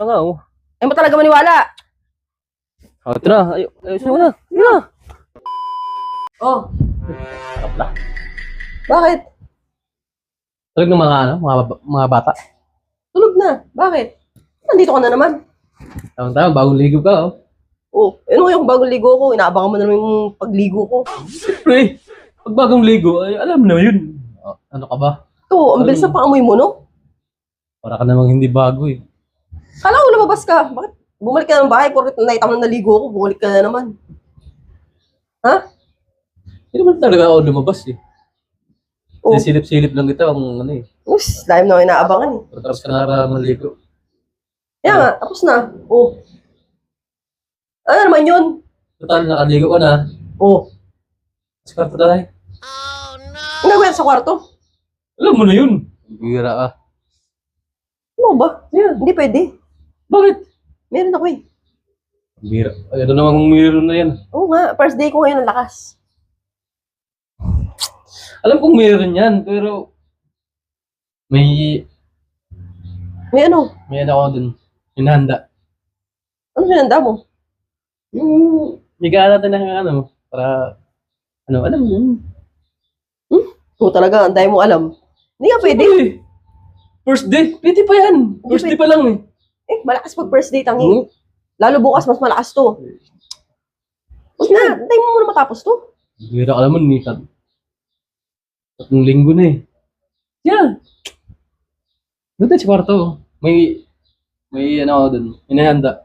nga, oh. Ay mo talaga maniwala. Oh, ito na. Ayos na. Ayun na. Oh, Harap na. bakit? Tulog ng mga bata. Tulog na. Bakit? Nandito ka na naman. Tama, bagong ligo ka, oh. Oh, ano yung bagong ligo ko? Inaabangan mo na naman yung pagligo ko. Siyempre, pag bagong ligo, ay alam mo na yun. Oh, ano ka ba? Ito, ang bilis na paamoy mo, no? Para ka namang hindi bago, eh. Kala ko lumabas ka. Bakit? Bumalik ka ng bahay, porket nakita mo na naligo ko, bumalik ka na naman. Ha? Hindi naman talaga ako lumabas, eh. Oh, Silip-silip lang kita, ang ano, eh. dahil na ako inaabangan eh. Tapos ka na maligo. Kaya nga, tapos na. Oh. Ano naman yun? Total, nakaligo ka na. Oh. Sa kwarto tayo. Ano gagawin sa kwarto? Alam mo na yun. Bira ka. Ano ba? Yan. Hindi pwede. Bakit? Meron ako eh. Bira. Ay, ano namang meron na yan. Oo nga, first day ko ngayon ang lakas. Alam kong meron yan, pero may May ano? ako dun. Hinahanda. Ano sinanda mo? Yung higaan natin ng ano, para, ano, alam mo yun. Oo talaga, ang dahil mo alam. Hindi nga pwede. Uy, first day, pwede pa yan. First day pa lang eh. Eh, malakas pag first day tangi. Hmm? Lalo bukas, mas malakas to. Huwag na, antayin mo muna matapos to. Bira ka naman, Nikan. Tatlong linggo na eh. Yan. Doon tayo sa kwarto. May ano ako dun. Hinahanda.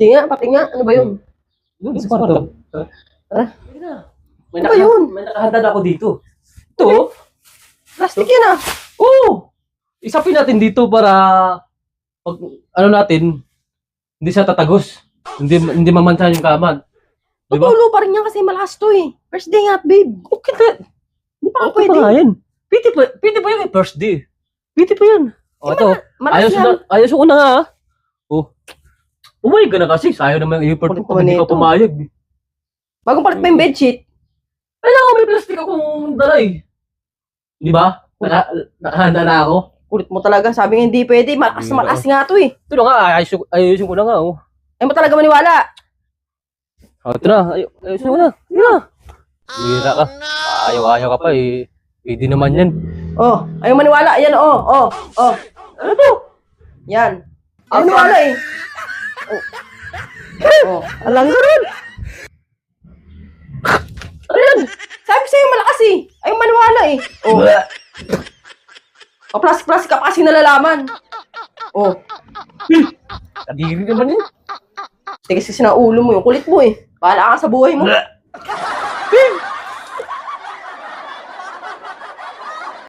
Sige nga, pati nga, ano ba yun? Doon sa kwarto. Tara. May Ano ba yun? May nakahanda na ako dito. Ito? Plastic yan ah. Oo! Isapin natin dito para pag ano natin, hindi siya tatagos. Hindi mamansahan yung kama. Di ba? Tutulo pa rin yan kasi malakas to eh. First day nga, babe. Okay na. Hindi pa Okay pwede. pa nga yan. Pwede pa yung first day. Pwede pa yan. O ito, Malakas yan. ayos ko na nga. Oh. Umayag ka na kasi. Sayo naman yung effort Kulit ko pag hindi naman ka ito. pumayag. Bagong palit pa yung bedsheet. Kailangan may plastic akong dala eh. Di ba? Nakahanda na ako. Kulit mo talaga. Sabi nga hindi pwede. Malakas na malakas nga to eh. Ito na nga, ayusin ko na nga. Oh. Ay mo talaga maniwala. Oh, ito na, ayusin ko na. Yun na. Bira ka. Ayaw ka pa eh. Pwede naman yan. Oh, ayaw maniwala. Ayan, oh. Ano to? Yan. Ayaw maniwala eh. Oh, alang ka rin. Ano yan? Sabi ko sa'yo malakas eh. Ayaw maniwala eh. Oh. Plastic ka pa kasi nalalaman. Oh. Kadiri naman yun. Tigas kasi na ulo mo yung kulit mo eh. Bahala ka sa buhay mo.